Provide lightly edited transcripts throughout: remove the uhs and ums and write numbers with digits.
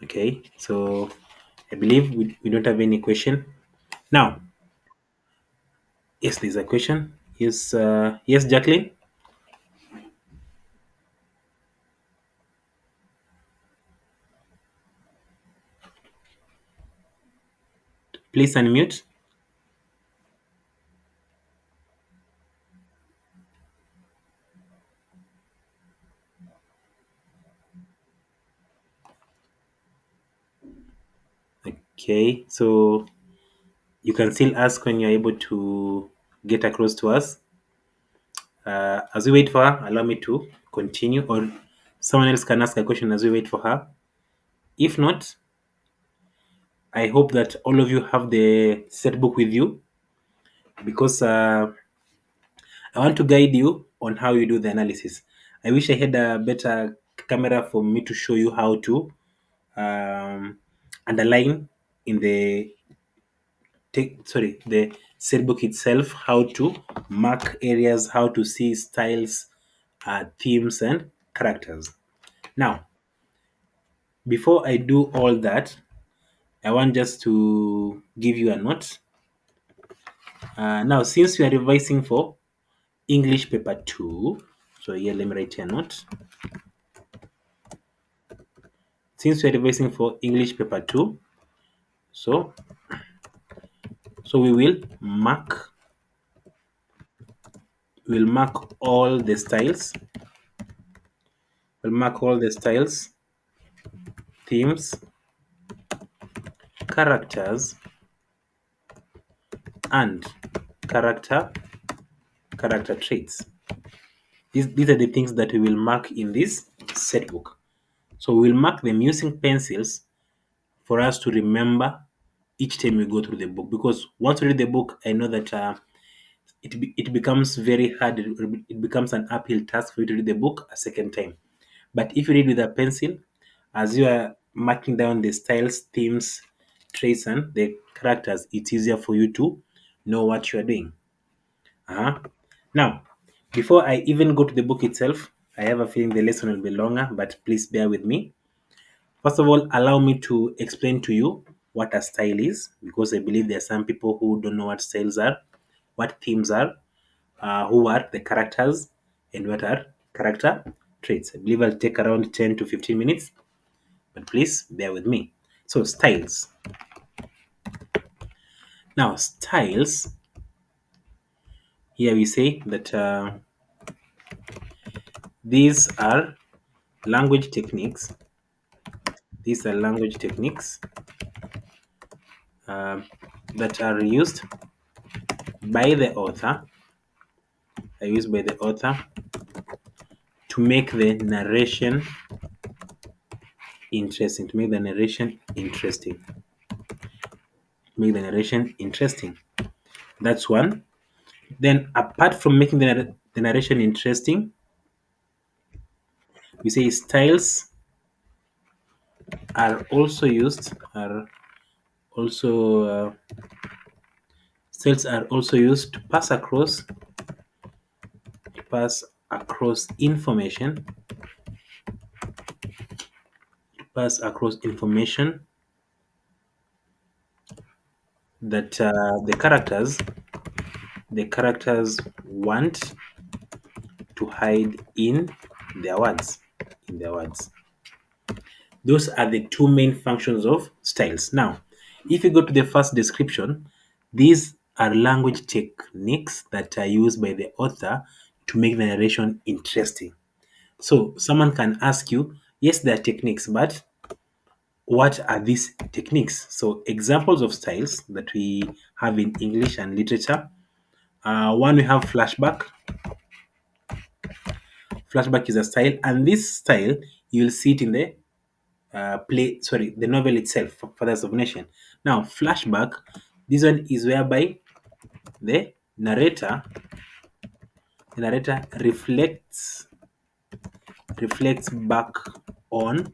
Okay, so I believe we don't have any question. Now, yes, there's a question. Yes, yes, Jacqueline, please unmute. Okay, so you can still ask when you're able to get across to us. As we wait for her, allow me to continue, or someone else can ask a question as we wait for her. If not, I hope that all of you have the set book with you because I want to guide you on how you do the analysis. I wish I had a better camera for me to show you how to um, underline in the the set book itself, how to mark areas, how to see styles, themes, and characters. Now, before I do all that, I want just to give you a note. Now, since we are revising for English paper 2, so here let me write here a note. Since we are revising for English paper 2, so we will mark all the styles. We'll mark all the styles, themes, characters, and character traits. These are the things that we will mark in this set book. So we'll mark them using pencils for us to remember each time we go through the book. Because once we read the book, I know that it becomes very hard. It becomes an uphill task for you to read the book a second time. But if you read with a pencil, as you are marking down the styles, themes, traits, and the characters, it's easier for you to know what you are doing. Uh-huh. Now, before I even go to the book itself, I have a feeling the lesson will be longer, but please bear with me. First of all, allow me to explain to you what a style is, because I believe there are some people who don't know what styles are, what themes are, who are the characters, and what are character traits. I believe I'll take around 10 to 15 minutes, but please bear with me. So, styles. Now, styles, here we say that these are language techniques. These are language techniques uh, that are used by the author, are used by the author to make the narration interesting, to make the narration interesting, make the narration interesting. That's one. Then, apart from making the narration interesting, we say styles are also used, also uh, styles are also used to pass across information, pass across information that the characters want to hide in their words. In their words. Those are the two main functions of styles. Now, if you go to the first description, these are language techniques that are used by the author to make the narration interesting. So, someone can ask you, yes, there are techniques, but what are these techniques? So, examples of styles that we have in English and literature. One, we have flashback. Flashback is a style, and this style you'll see it in the the novel itself, Fathers of Nation. Now, flashback, this one is whereby the narrator, reflects back on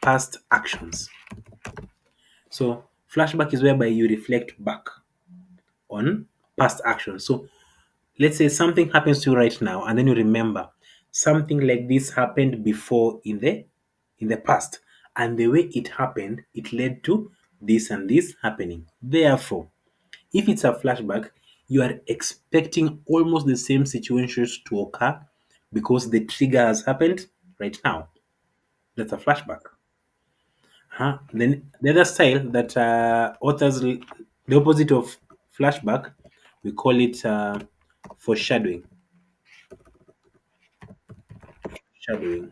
past actions. So, flashback is whereby you reflect back on past actions. So, let's say something happens to you right now, and then you remember something like this happened before in in the past, and the way it happened, it led to this and this happening. Therefore, if it's a flashback, you are expecting almost the same situations to occur because the trigger has happened right now. That's a flashback. Huh? Then the other style that the opposite of flashback, we call it foreshadowing. Shadowing.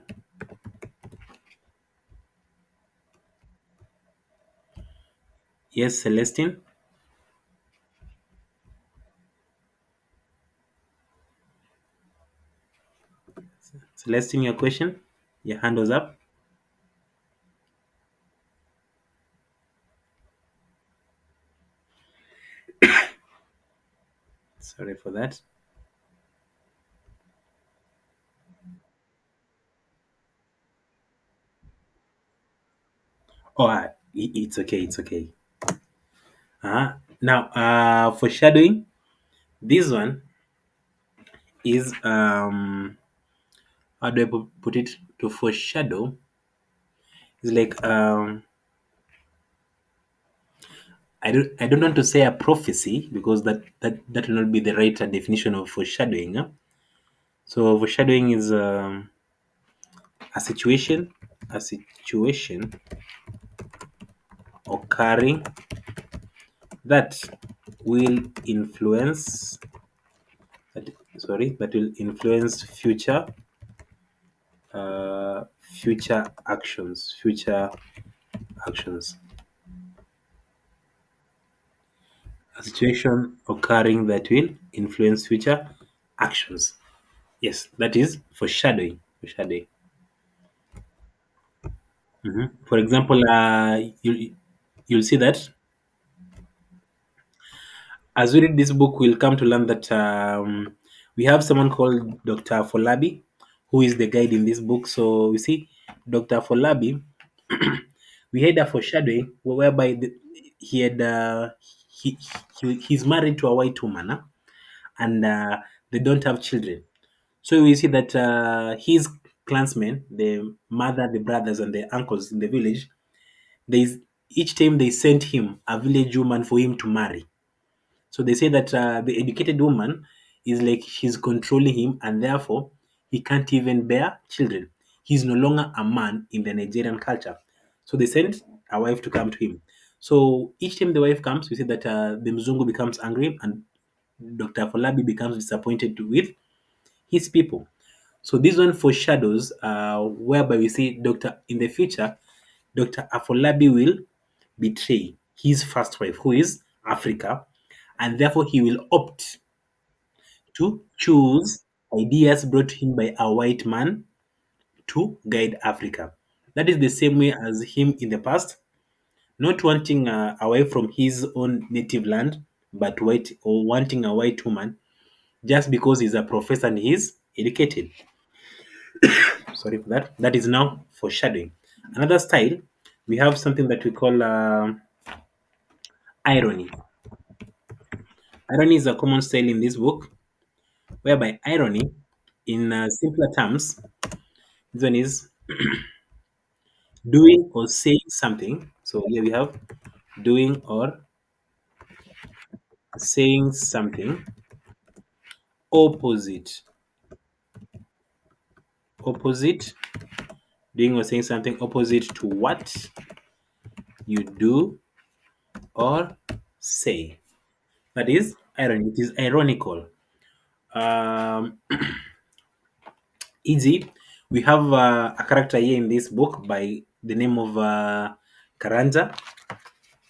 Yes, Celestine. Celestine, your question. Your hand was up. Sorry for that. Oh, it's okay. It's okay. Now, foreshadowing. This one is how do I put it? To foreshadow is like I don't want to say a prophecy because that will not be the right definition of foreshadowing. Huh? So foreshadowing is a situation occurring that will influence that, that will influence future actions. A situation occurring that will influence future actions. Yes, that is foreshadowing. For example, you'll see that as we read this book, we'll come to learn that we have someone called Dr. Folabi, who is the guide in this book. So you see, Dr. Folabi, we had a foreshadowing whereby he had he's married to a white woman, huh? And they don't have children. So we see that his clansmen, the mother, the brothers, and the uncles in the village, they each time they sent him a village woman for him to marry. So they say that the educated woman is like she's controlling him, and therefore he can't even bear children. He's no longer a man in the Nigerian culture. So they sent a wife to come to him. So each time the wife comes, we see that the Mzungu becomes angry, and Dr. Folabi becomes disappointed with his people. So this one foreshadows whereby we see Dr. in the future, Dr. Afolabi will betray his first wife, who is Africa, and therefore he will opt to choose ideas brought to him by a white man to guide Africa. That is the same way as him in the past, not wanting away from his own native land, but white or wanting a white woman just because he's a professor and he's educated. Sorry for that. That is now foreshadowing. Another style, we have something that we call irony. Irony is a common style in this book, whereby irony, in simpler terms, this one is doing or saying something. So here we have doing or saying something opposite, opposite, doing or saying something opposite to what you do or say. That is irony. It is ironical. Um, Easy. We have a character here in this book by the name of Karanja.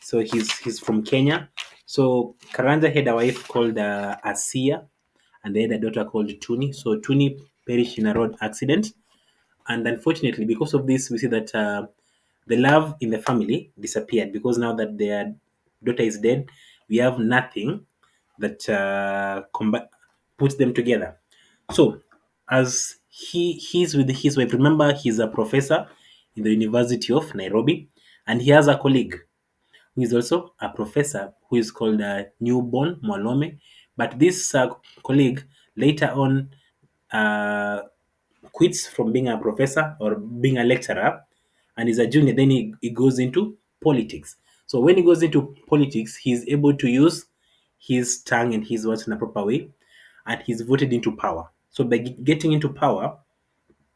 So he's from Kenya. So Karanja had a wife called Asia, and they had a daughter called Tuni. So Tuni perished in a road accident, and unfortunately, because of this, we see that the love in the family disappeared because now that their daughter is dead, we have nothing that puts them together. So, as he's with his wife, remember he's a professor in the University of Nairobi, and he has a colleague who is also a professor who is called Newborn Mwalome. But this colleague later on uh, quits from being a professor or being a lecturer and he's a junior, then he goes into politics. So when he goes into politics, he's able to use his tongue and his words in a proper way, and he's voted into power. So by getting into power,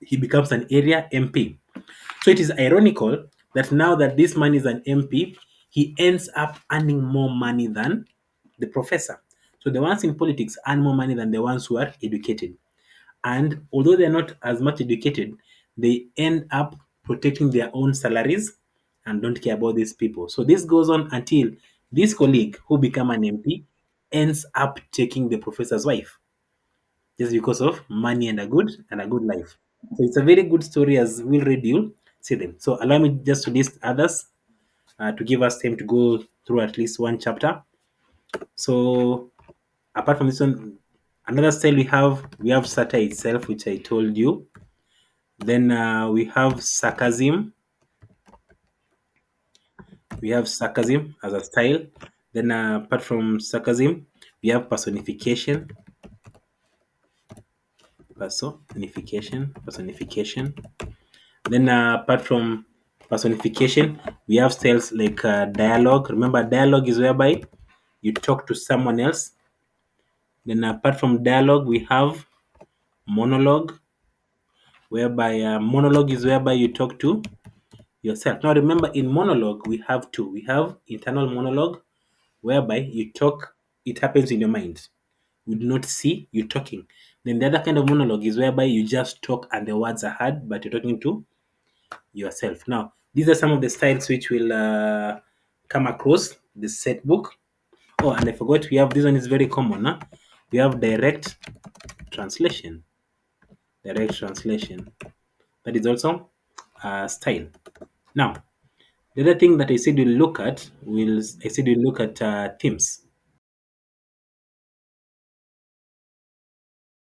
he becomes an area MP. So it is ironical that now that this man is an MP, he ends up earning more money than the professor. So the ones in politics earn more money than the ones who are educated. And although they're not as much educated, they end up protecting their own salaries and don't care about these people. So this goes on until this colleague who become an MP ends up taking the professor's wife just because of money and a good life. So it's a very good story as we'll read you see them. So allow me just to list others to give us time to go through at least one chapter. So apart from this one, another style we have satire itself, which I told you. Then we have sarcasm. We have sarcasm as a style. Then apart from sarcasm, we have personification. Personification. Then apart from personification, we have styles like dialogue. Remember, dialogue is whereby you talk to someone else. Then apart from dialogue, we have monologue, whereby monologue is whereby you talk to yourself. Now remember, in monologue, we have two. We have internal monologue, whereby you talk, it happens in your mind. You do not see, you talking. Then the other kind of monologue is whereby you just talk and the words are heard, but you're talking to yourself. Now, these are some of the styles which will come across the set book. Oh, and I forgot we have this one is very common. Huh? We have direct translation. Direct translation. That is also a style. Now, the other thing that I said we'll look at themes.